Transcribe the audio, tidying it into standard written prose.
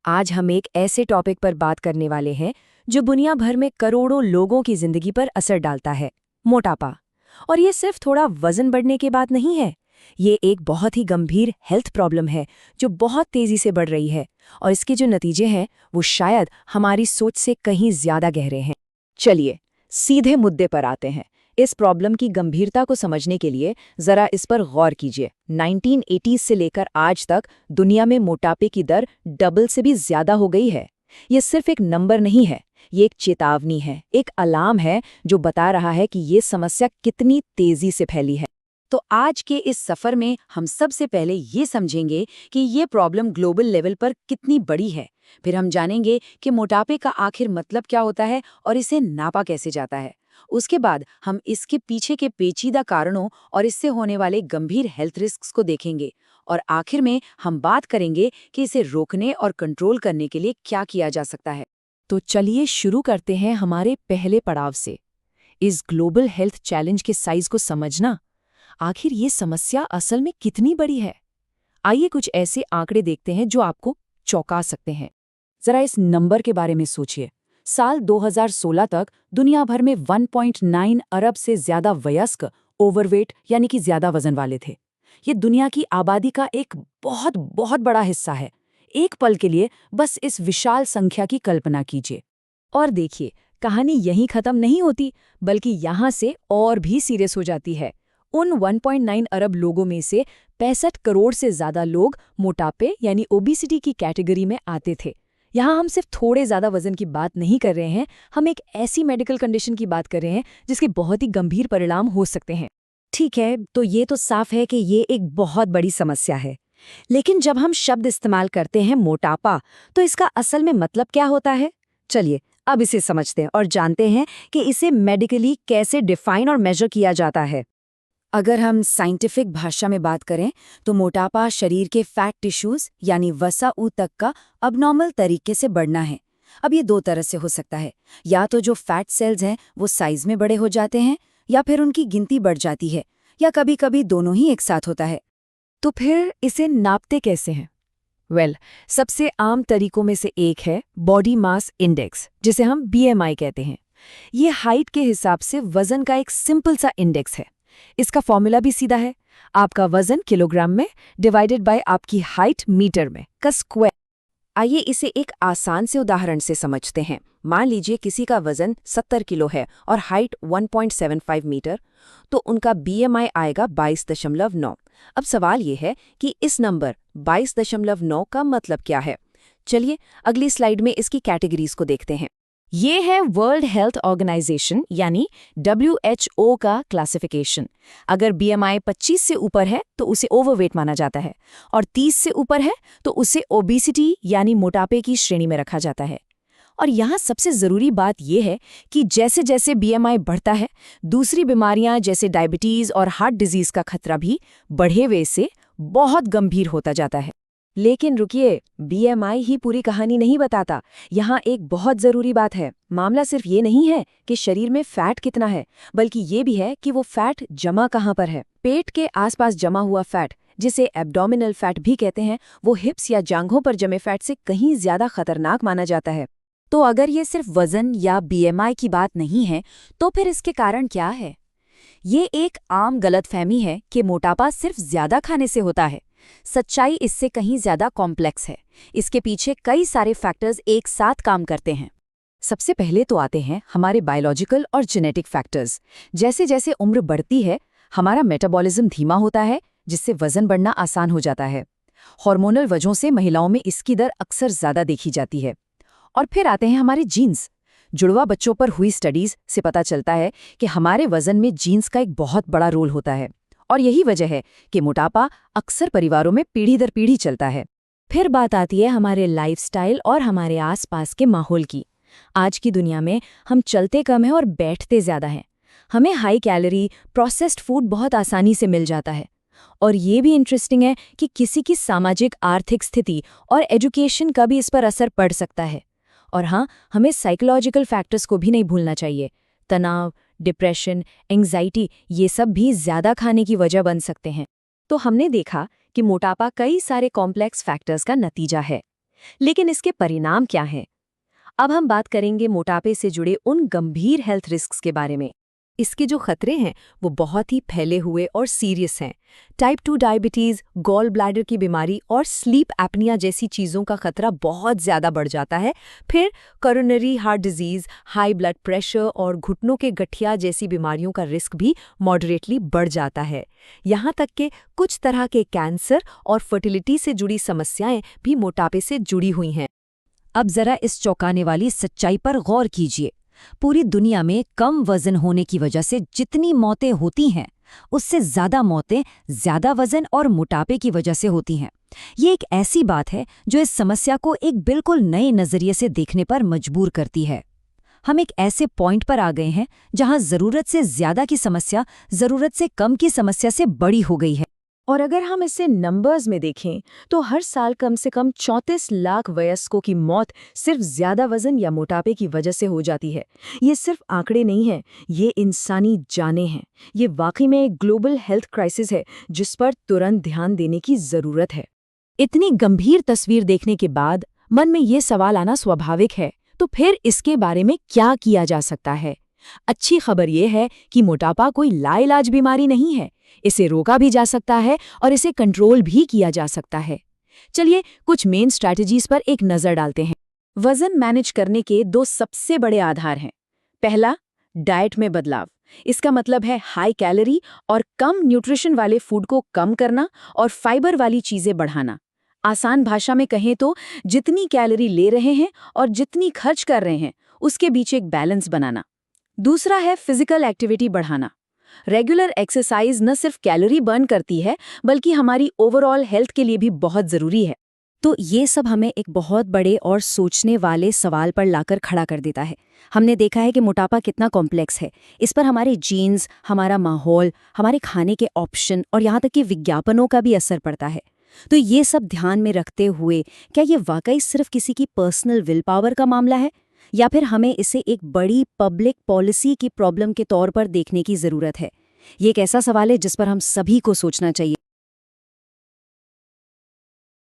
आज हम एक ऐसे टॉपिक पर बात करने वाले हैं जो दुनिया भर में करोड़ों लोगों की जिंदगी पर असर डालता है, मोटापा। और ये सिर्फ थोड़ा वजन बढ़ने के बाद नहीं है, ये एक बहुत ही गंभीर हेल्थ प्रॉब्लम है जो बहुत तेजी से बढ़ रही है, और इसके जो नतीजे हैं वो शायद हमारी सोच से कहीं ज्यादा गहरे हैं। चलिए सीधे मुद्दे पर आते हैं। इस प्रॉब्लम की गंभीरता को समझने के लिए जरा इस पर गौर कीजिए। 1980 से लेकर आज तक दुनिया में मोटापे की दर डबल से भी ज्यादा हो गई है। ये सिर्फ एक नंबर नहीं है, ये एक चेतावनी है, एक अलार्म है जो बता रहा है कि ये समस्या कितनी तेजी से फैली है। तो आज के इस सफर में हम सबसे पहले ये समझेंगे कि ये प्रॉब्लम ग्लोबल लेवल पर कितनी बड़ी है। फिर हम जानेंगे कि मोटापे का आखिर मतलब क्या होता है और इसे नापा कैसे जाता है। उसके बाद हम इसके पीछे के पेचीदा कारणों और इससे होने वाले गंभीर हेल्थ रिस्क्स को देखेंगे। और आखिर में हम बात करेंगे कि इसे रोकने और कंट्रोल करने के लिए क्या किया जा सकता है। तो चलिए शुरू करते हैं हमारे पहले पड़ाव से, इस ग्लोबल हेल्थ चैलेंज के साइज को समझना। आखिर ये समस्या असल में कितनी बड़ी है? आइए कुछ ऐसे आंकड़े देखते हैं जो आपको चौंका सकते हैं। जरा इस नंबर के बारे में सोचिए। साल 2016 तक दुनिया भर में 1.9 अरब से ज्यादा वयस्क ओवरवेट यानी कि ज्यादा वजन वाले थे। ये दुनिया की आबादी का एक बहुत बहुत बड़ा हिस्सा है। एक पल के लिए बस इस विशाल संख्या की कल्पना कीजिए। और देखिए, कहानी यहीं खत्म नहीं होती, बल्कि यहाँ से और भी सीरियस हो जाती है। उन 1.9 अरब लोगों में से 65 करोड़ से ज्यादा लोग मोटापे यानी ओबेसिटी की कैटेगरी में आते थे। यहाँ हम सिर्फ थोड़े ज्यादा वजन की बात नहीं कर रहे हैं, हम एक ऐसी मेडिकल कंडीशन की बात कर रहे हैं जिसके बहुत ही गंभीर परिणाम हो सकते हैं। ठीक है, तो ये तो साफ है कि ये एक बहुत बड़ी समस्या है। लेकिन जब हम शब्द इस्तेमाल करते हैं मोटापा, तो इसका असल में मतलब क्या होता है? चलिए अब इसे समझते हैं और जानते हैं कि इसे मेडिकली कैसे डिफाइन और मेजर किया जाता है। अगर हम साइंटिफिक भाषा में बात करें तो मोटापा शरीर के फैट टिश्यूज यानी वसा ऊ तक का अबनॉर्मल तरीके से बढ़ना है। अब ये दो तरह से हो सकता है, या तो जो फैट सेल्स हैं वो साइज में बड़े हो जाते हैं, या फिर उनकी गिनती बढ़ जाती है, या कभी कभी दोनों ही एक साथ होता है। तो फिर इसे नापते कैसे हैं? सबसे आम तरीकों में से एक है बॉडी मास इंडेक्स, जिसे हम BMI कहते हैं। ये हाइट के हिसाब से वजन का एक सिंपल सा इंडेक्स है। इसका फॉर्मूला भी सीधा है, आपका वजन किलोग्राम में डिवाइडेड बाय आपकी हाइट मीटर में का स्क्वायर। आइए इसे एक आसान से उदाहरण से समझते हैं। मान लीजिए किसी का वजन 70 किलो है और हाइट 1.75 मीटर, तो उनका BMI आएगा 22.9। अब सवाल ये है कि इस नंबर 22.9 का मतलब क्या है। चलिए अगली स्लाइड में इसकी कैटेगरीज को देखते हैं। ये है वर्ल्ड हेल्थ ऑर्गेनाइजेशन यानी WHO का क्लासिफिकेशन। अगर BMI 25 से ऊपर है तो उसे ओवरवेट माना जाता है, और 30 से ऊपर है तो उसे ओबेसिटी यानी मोटापे की श्रेणी में रखा जाता है। और यहाँ सबसे ज़रूरी बात यह है कि जैसे जैसे BMI बढ़ता है, दूसरी बीमारियां जैसे डायबिटीज़ और हार्ट डिजीज़ का खतरा भी बढ़े हुए से बहुत गंभीर होता जाता है। लेकिन रुकिए, BMI ही पूरी कहानी नहीं बताता। यहाँ एक बहुत ज़रूरी बात है। मामला सिर्फ ये नहीं है कि शरीर में फैट कितना है, बल्कि ये भी है कि वो फैट जमा कहाँ पर है। पेट के आसपास जमा हुआ फैट, जिसे एब्डोमिनल फैट भी कहते हैं, वो हिप्स या जांघों पर जमे फैट से कहीं ज़्यादा खतरनाक माना जाता है। तो अगर ये सिर्फ वजन या BMI की बात नहीं है, तो फिर इसके कारण क्या है? ये एक आम गलतफहमी है कि मोटापा सिर्फ ज़्यादा खाने से होता है। सच्चाई इससे कहीं ज्यादा कॉम्प्लेक्स है। इसके पीछे कई सारे फैक्टर्स एक साथ काम करते हैं। सबसे पहले तो आते हैं हमारे बायोलॉजिकल और जेनेटिक फैक्टर्स। जैसे जैसे उम्र बढ़ती है, हमारा मेटाबॉलिज्म धीमा होता है, जिससे वजन बढ़ना आसान हो जाता है। हार्मोनल वजहों से महिलाओं में इसकी दर अक्सर ज्यादा देखी जाती है। और फिर आते हैं हमारे जीन्स। जुड़वा बच्चों पर हुई स्टडीज से पता चलता है कि हमारे वजन में जीन्स का एक बहुत बड़ा रोल होता है, और यही वजह है कि मोटापा अक्सर परिवारों में पीढ़ी दर पीढ़ी चलता है। फिर बात आती है हमारे लाइफस्टाइल और हमारे आसपास के माहौल की। आज की दुनिया में हम चलते कम हैं और बैठते ज़्यादा हैं। हमें हाई कैलोरी प्रोसेस्ड फूड बहुत आसानी से मिल जाता है। और ये भी इंटरेस्टिंग है कि किसी की सामाजिक आर्थिक स्थिति और एजुकेशन का भी इस पर असर पड़ सकता है। और हाँ, हमें साइकोलॉजिकल फैक्टर्स को भी नहीं भूलना चाहिए। तनाव, डिप्रेशन, एंग्जाइटी, ये सब भी ज़्यादा खाने की वजह बन सकते हैं। तो हमने देखा कि मोटापा कई सारे कॉम्प्लेक्स फैक्टर्स का नतीजा है। लेकिन इसके परिणाम क्या हैं? अब हम बात करेंगे मोटापे से जुड़े उन गंभीर हेल्थ रिस्क्स के बारे में। इसके जो खतरे हैं वो बहुत ही फैले हुए और सीरियस हैं। टाइप 2 डायबिटीज, गॉल ब्लैडर की बीमारी और स्लीप एपनिया जैसी चीज़ों का खतरा बहुत ज़्यादा बढ़ जाता है। फिर coronary heart disease, high blood pressure और घुटनों के गठिया जैसी बीमारियों का रिस्क भी मॉडरेटली बढ़ जाता है। यहाँ तक कि कुछ तरह के कैंसर और फर्टिलिटी से जुड़ी समस्याएं भी मोटापे से जुड़ी हुई हैं। अब जरा इस चौंकाने वाली सच्चाई पर गौर कीजिए। पूरी दुनिया में कम वजन होने की वजह से जितनी मौतें होती हैं, उससे ज़्यादा मौतें ज़्यादा वजन और मोटापे की वजह से होती हैं। ये एक ऐसी बात है जो इस समस्या को एक बिल्कुल नए नज़रिए से देखने पर मजबूर करती है। हम एक ऐसे पॉइंट पर आ गए हैं जहां ज़रूरत से ज़्यादा की समस्या ज़रूरत से कम की समस्या से बड़ी हो गई है। और अगर हम इसे नंबर्स में देखें तो हर साल कम से कम 34 लाख वयस्कों की मौत सिर्फ ज्यादा वजन या मोटापे की वजह से हो जाती है। ये सिर्फ आंकड़े नहीं हैं, ये इंसानी जानें हैं। ये वाकई में एक ग्लोबल हेल्थ क्राइसिस है जिस पर तुरंत ध्यान देने की जरूरत है। इतनी गंभीर तस्वीर देखने के बाद मन में ये सवाल आना स्वाभाविक है, तो फिर इसके बारे में क्या किया जा सकता है? अच्छी खबर ये है कि मोटापा कोई लाइलाज बीमारी नहीं है। इसे रोका भी जा सकता है और इसे कंट्रोल भी किया जा सकता है। चलिए कुछ मेन स्ट्रैटेजीज पर एक नजर डालते हैं। वजन मैनेज करने के 2 सबसे बड़े आधार हैं। पहला, डाइट में बदलाव। इसका मतलब है हाई कैलोरी और कम न्यूट्रिशन वाले फूड को कम करना और फाइबर वाली चीजें बढ़ाना। आसान भाषा में कहें तो जितनी कैलोरी ले रहे हैं और जितनी खर्च कर रहे हैं उसके बीच एक बैलेंस बनाना। दूसरा है फिजिकल एक्टिविटी बढ़ाना। रेगुलर एक्सरसाइज न सिर्फ कैलोरी बर्न करती है बल्कि हमारी ओवरऑल हेल्थ के लिए भी बहुत ज़रूरी है। तो ये सब हमें एक बहुत बड़े और सोचने वाले सवाल पर लाकर खड़ा कर देता है। हमने देखा है कि मोटापा कितना कॉम्प्लेक्स है। इस पर हमारे जीन्स, हमारा माहौल, हमारे खाने के ऑप्शन और यहाँ तक कि विज्ञापनों का भी असर पड़ता है। तो ये सब ध्यान में रखते हुए क्या ये वाकई सिर्फ किसी की पर्सनल विल पावर का मामला है, या फिर हमें इसे एक बड़ी पब्लिक पॉलिसी की प्रॉब्लम के तौर पर देखने की ज़रूरत है? ये एक ऐसा सवाल है जिस पर हम सभी को सोचना चाहिए।